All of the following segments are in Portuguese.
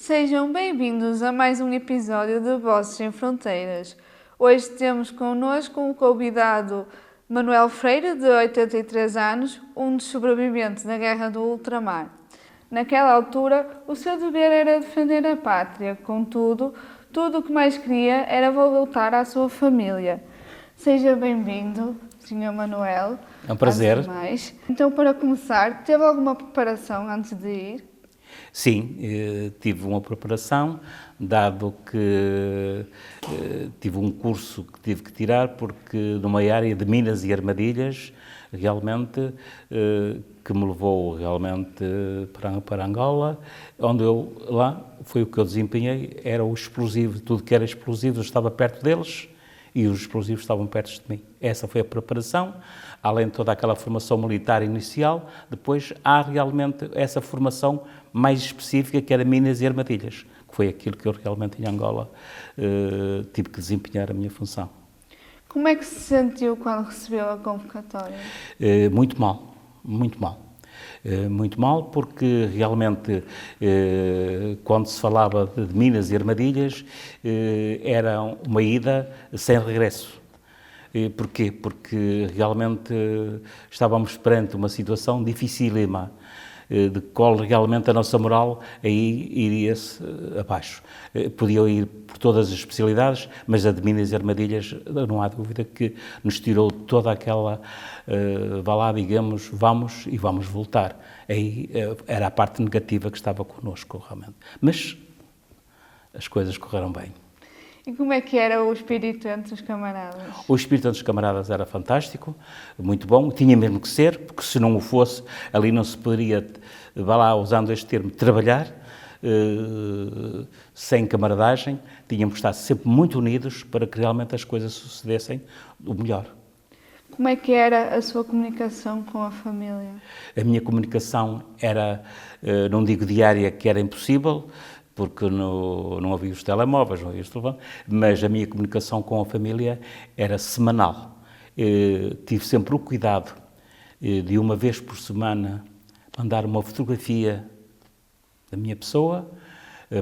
Sejam bem-vindos a mais um episódio de Vozes Sem Fronteiras. Hoje temos connosco um convidado, Manuel Freire, de 83 anos, um dos sobreviventes da Guerra do Ultramar. Naquela altura, o seu dever era defender a pátria, contudo, tudo o que mais queria era voltar à sua família. Seja bem-vindo, Sr. Manuel. É um prazer. Então, para começar, teve alguma preparação antes de ir? Sim, tive uma preparação, dado que tive um curso que tive que tirar, porque numa área de minas e armadilhas, realmente, que me levou realmente para Angola, onde lá foi o que eu desempenhei, era o explosivo, tudo que era explosivo estava perto deles e os explosivos estavam perto de mim. Essa foi a preparação, além de toda aquela formação militar inicial, depois há realmente essa formação mais específica, que era minas e armadilhas, que foi aquilo que eu realmente em Angola tive que desempenhar a minha função. Como é que se sentiu quando recebeu a convocatória? Muito mal, muito mal. Muito mal, porque realmente quando se falava de minas e armadilhas era uma ida sem regresso. Porquê? Porque realmente estávamos perante uma situação dificílima, de qual realmente a nossa moral aí iria-se abaixo. Podia ir por todas as especialidades, mas a de minas e armadilhas, não há dúvida que nos tirou toda aquela, vá lá, digamos, vamos e vamos voltar. Aí era a parte negativa que estava connosco, realmente. Mas as coisas correram bem. E como é que era o espírito entre os camaradas? O espírito entre os camaradas era fantástico, muito bom, tinha mesmo que ser, porque se não o fosse, ali não se poderia, vá lá, usando este termo, trabalhar, sem camaradagem, tínhamos que estar sempre muito unidos para que realmente as coisas sucedessem o melhor. Como é que era a sua comunicação com a família? A minha comunicação era, não digo diária, que era impossível, porque não havia os telemóveis, não havia os telefones, mas a minha comunicação com a família era semanal. Tive sempre o cuidado de uma vez por semana mandar uma fotografia da minha pessoa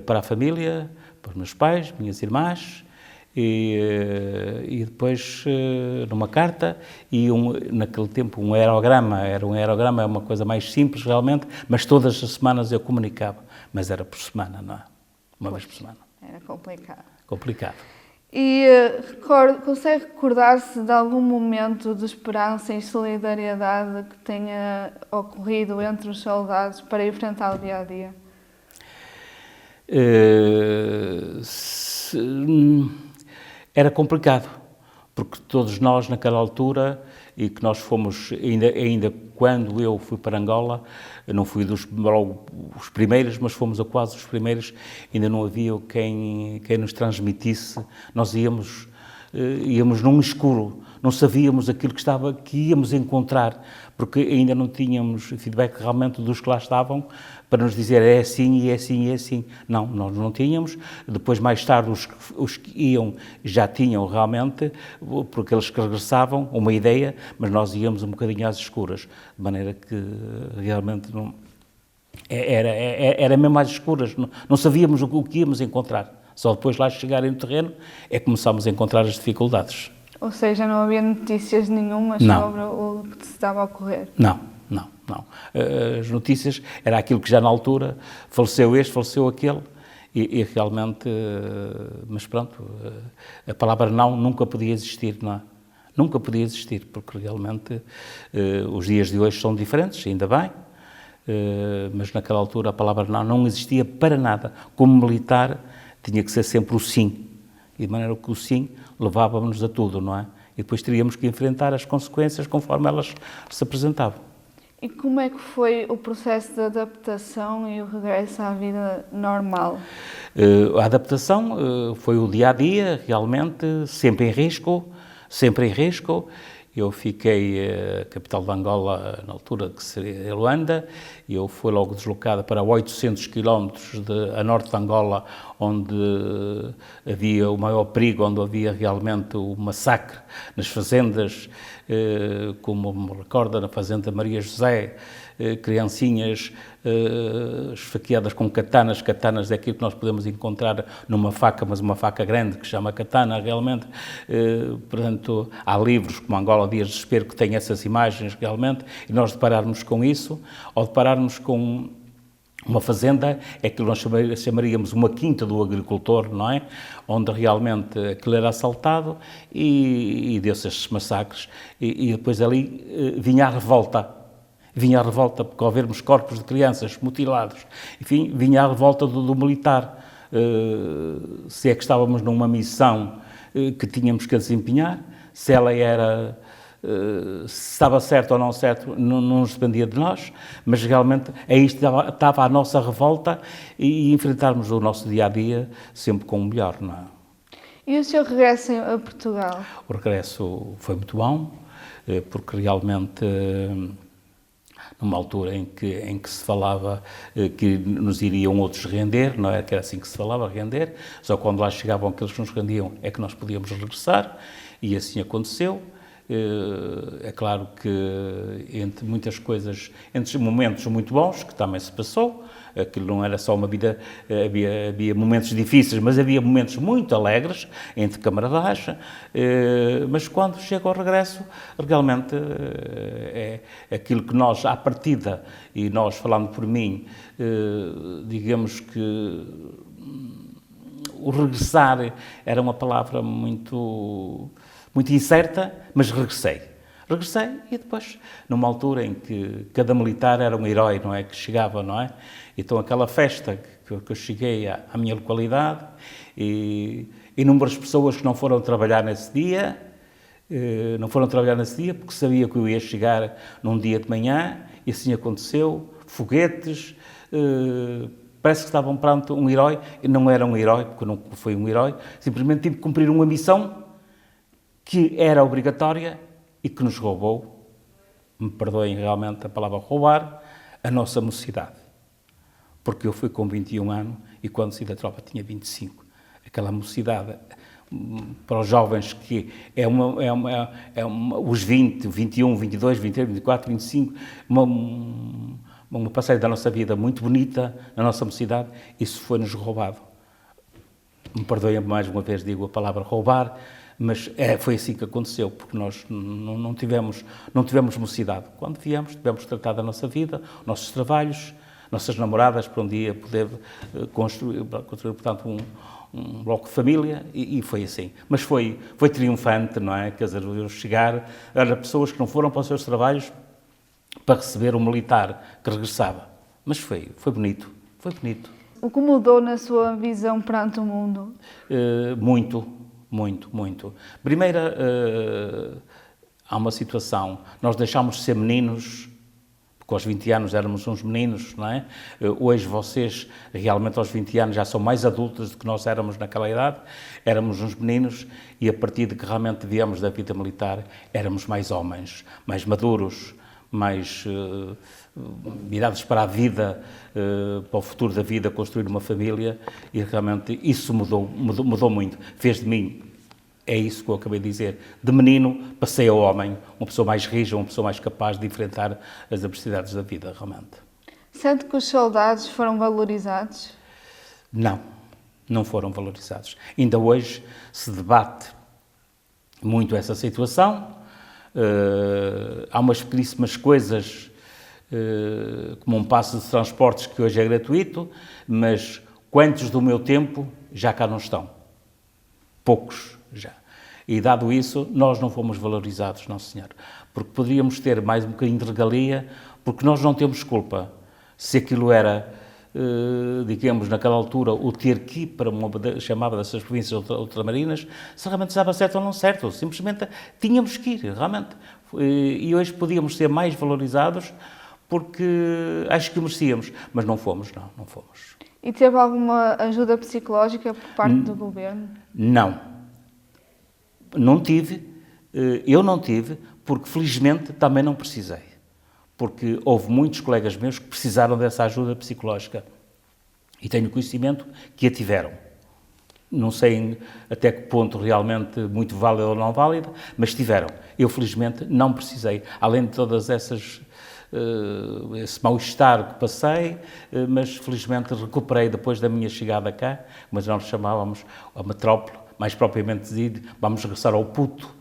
para a família, para os meus pais, minhas irmãs, e depois numa carta e naquele tempo um aerograma, era uma coisa mais simples realmente, mas todas as semanas eu comunicava, mas era por semana, não é? Uma vez por semana. Era complicado. Complicado. E consegue recordar-se de algum momento de esperança e solidariedade que tenha ocorrido entre os soldados para enfrentar o dia-a-dia? Era complicado, porque todos nós naquela altura, e que nós fomos, ainda quando eu fui para Angola, não fui logo os primeiros, mas fomos a quase os primeiros, ainda não havia quem nos transmitisse, nós íamos num escuro, não sabíamos aquilo que íamos encontrar, porque ainda não tínhamos feedback realmente dos que lá estavam, para nos dizer é assim, e é assim, e é assim. Não, nós não tínhamos. Depois, mais tarde, os que iam já tinham realmente, porque eles que regressavam, uma ideia, mas nós íamos um bocadinho às escuras, de maneira que realmente não... Era mesmo às escuras, não sabíamos o que íamos encontrar. Só depois lá chegarem no terreno é que começámos a encontrar as dificuldades. Ou seja, não havia notícias nenhumas sobre o que se estava a ocorrer? Não. As notícias era aquilo que já na altura faleceu este, faleceu aquele e realmente, mas pronto, a palavra não nunca podia existir, não é? Nunca podia existir, porque realmente os dias de hoje são diferentes, ainda bem, mas naquela altura a palavra não existia para nada. Como militar tinha que ser sempre o sim, e de maneira que o sim levava-nos a tudo, não é? E depois teríamos que enfrentar as consequências conforme elas se apresentavam. E como é que foi o processo de adaptação e o regresso à vida normal? A adaptação foi o dia-a-dia, realmente, sempre em risco. Eu fiquei capital de Angola na altura, que seria Luanda, e eu fui logo deslocada para 800 km a norte de Angola, onde havia o maior perigo, onde havia realmente o massacre nas fazendas, como me recorda, na fazenda Maria José, criancinhas esfaqueadas com katanas. Katanas é aquilo que nós podemos encontrar numa faca, mas uma faca grande, que se chama katana, realmente. Portanto, há livros como Angola Dias de Desespero que têm essas imagens, realmente, e nós depararmos com isso, ou depararmos com uma fazenda, é aquilo que nós chamaríamos uma quinta do agricultor, não é? Onde realmente aquilo era assaltado e deu-se estes massacres. E depois ali vinha a revolta. Vinha a revolta, porque ao vermos corpos de crianças mutilados, enfim, vinha a revolta do militar. Se é que estávamos numa missão que tínhamos que desempenhar, se ela era... se estava certo ou não certo, não nos dependia de nós, mas realmente aí estava a nossa revolta e enfrentarmos o nosso dia-a-dia sempre com o melhor, não é? E o seu regresso a Portugal? O regresso foi muito bom, porque realmente, numa altura em que se falava que nos iriam outros render, não é que era assim que se falava, render, só quando lá chegavam aqueles que nos rendiam é que nós podíamos regressar, e assim aconteceu. É claro que entre muitas coisas, entre momentos muito bons, que também se passou, aquilo não era só uma vida, havia momentos difíceis, mas havia momentos muito alegres, entre camaradagem, mas quando chega ao regresso, realmente é aquilo que nós, à partida, e nós falando por mim, digamos que o regressar era uma palavra muito incerta, mas regressei. Regressei e depois, numa altura em que cada militar era um herói, não é? Que chegava, não é? Então aquela festa que eu cheguei à minha localidade e inúmeras pessoas que não foram trabalhar nesse dia, porque sabia que eu ia chegar num dia de manhã e assim aconteceu, foguetes, parece que estavam perante um herói, e não era um herói, porque não foi um herói, simplesmente tive que cumprir uma missão que era obrigatória e que nos roubou, me perdoem realmente a palavra roubar, a nossa mocidade. Porque eu fui com 21 anos e quando saí da tropa tinha 25. Aquela mocidade, para os jovens, que os 20, 21, 22, 23, 24, 25, uma passagem da nossa vida muito bonita, na nossa mocidade, isso foi-nos roubado. Me perdoem mais uma vez, digo a palavra roubar, mas foi assim que aconteceu, porque nós não tivemos mocidade. Quando viemos, tivemos tratado da nossa vida, nossos trabalhos, nossas namoradas, para um dia poder construir portanto, um bloco de família, e foi assim. Mas foi triunfante, não é? Quer dizer, eu chegar, eram pessoas que não foram para os seus trabalhos para receber um militar que regressava. Mas foi bonito, foi bonito. O que mudou na sua visão perante o mundo? Muito. Primeiro, há uma situação, nós deixámos de ser meninos, porque aos 20 anos éramos uns meninos, não é? Hoje vocês, realmente aos 20 anos, já são mais adultos do que nós éramos naquela idade, éramos uns meninos e a partir de que realmente viemos da vida militar, éramos mais homens, mais maduros, mais virados para a vida, para o futuro da vida, construir uma família, e realmente isso mudou muito. Fez de mim, é isso que eu acabei de dizer, de menino passei a homem, uma pessoa mais rija, uma pessoa mais capaz de enfrentar as adversidades da vida, realmente. Sente que os soldados foram valorizados? Não foram valorizados. Ainda hoje se debate muito essa situação. Há umas pequeníssimas coisas, como um passo de transportes que hoje é gratuito, mas quantos do meu tempo já cá não estão? Poucos já. E dado isso, nós não fomos valorizados, não senhor, porque poderíamos ter mais um bocadinho de regalia, porque nós não temos culpa. Se aquilo era, digamos, naquela altura, o ter que ir para uma chamada dessas províncias ultramarinas, se realmente estava certo ou não certo, simplesmente tínhamos que ir, realmente. E hoje podíamos ser mais valorizados, porque acho que merecíamos, mas não fomos. E teve alguma ajuda psicológica por parte do governo? Não tive, eu não tive, porque felizmente também não precisei. Porque houve muitos colegas meus que precisaram dessa ajuda psicológica e tenho conhecimento que a tiveram. Não sei até que ponto realmente muito válida ou não válida, mas tiveram. Eu felizmente não precisei, além de todas essas esse mal-estar que passei, mas felizmente recuperei depois da minha chegada cá, mas nós chamávamos a metrópole, mais propriamente dito, vamos regressar ao Puto.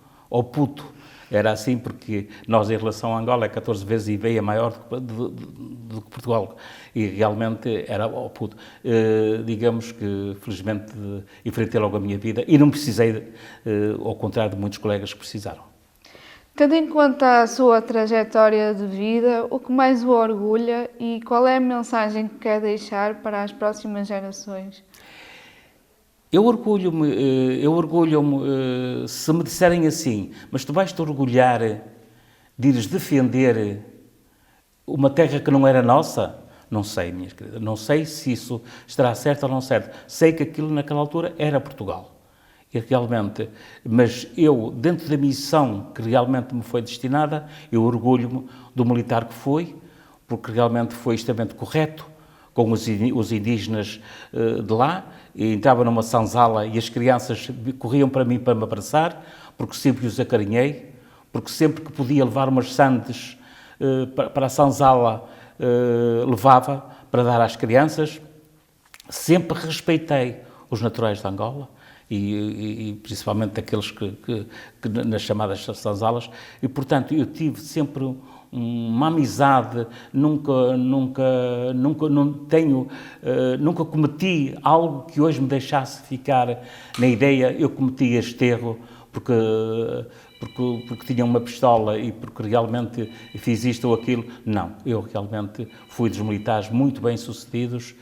Era assim porque nós, em relação a Angola, é 14 vezes e meia maior do que Portugal. E realmente era ao Puto. Digamos que, felizmente, enfrentei logo a minha vida e não precisei, ao contrário de muitos colegas que precisaram. Tendo em conta a sua trajetória de vida, o que mais o orgulha e qual é a mensagem que quer deixar para as próximas gerações? Eu orgulho-me, se me disserem assim, mas tu vais-te orgulhar de ires defender uma terra que não era nossa? Não sei, minhas queridas, não sei se isso estará certo ou não certo. Sei que aquilo naquela altura era Portugal. E realmente, mas eu, dentro da missão que realmente me foi destinada, eu orgulho-me do militar que fui, porque realmente foi extremamente correto com os indígenas de lá, e entrava numa senzala e as crianças corriam para mim para me abraçar, porque sempre os acarinhei, porque sempre que podia levar umas sandes para a senzala, levava para dar às crianças. Sempre respeitei os naturais de Angola, e principalmente aqueles que nas chamadas senzalas, e portanto eu tive sempre uma amizade, nunca cometi algo que hoje me deixasse ficar na ideia, eu cometi este erro porque tinha uma pistola e porque realmente fiz isto ou aquilo. Não, eu realmente fui dos militares muito bem sucedidos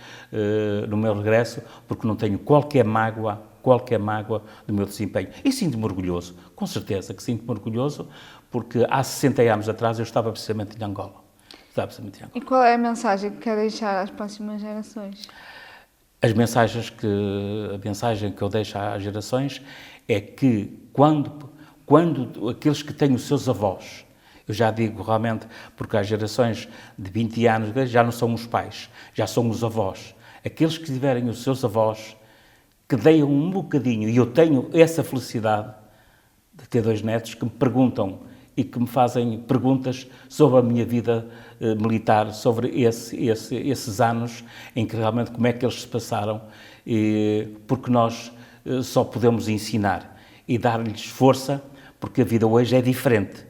no meu regresso, porque não tenho qualquer mágoa do meu desempenho. E sinto-me orgulhoso, com certeza que sinto-me orgulhoso, porque há 60 anos atrás eu estava precisamente em Angola. E qual é a mensagem que quer deixar às próximas gerações? A mensagem que eu deixo às gerações é que quando aqueles que têm os seus avós, eu já digo realmente, porque há gerações de 20 anos já não são os pais, já são os avós. Aqueles que tiverem os seus avós, que deem um bocadinho, e eu tenho essa felicidade de ter 2 netos que me perguntam e que me fazem perguntas sobre a minha vida militar, sobre esses anos em que realmente como é que eles se passaram, porque nós só podemos ensinar e dar-lhes força, porque a vida hoje é diferente.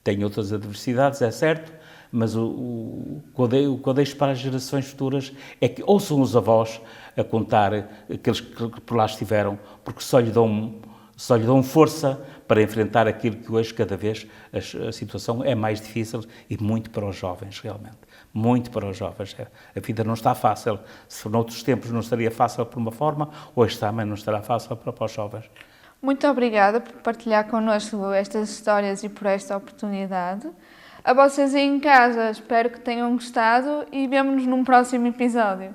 Tem outras adversidades, é certo, mas o que eu deixo para as gerações futuras é que ouçam os avós a contar aqueles que por lá estiveram, porque só lhe dão força para enfrentar aquilo que hoje, cada vez, a situação é mais difícil e muito para os jovens, realmente. Muito para os jovens. A vida não está fácil. Se noutros tempos não estaria fácil por uma forma, hoje também não estará fácil para os jovens. Muito obrigada por partilhar connosco estas histórias e por esta oportunidade. A vocês aí em casa, espero que tenham gostado e vemo-nos num próximo episódio.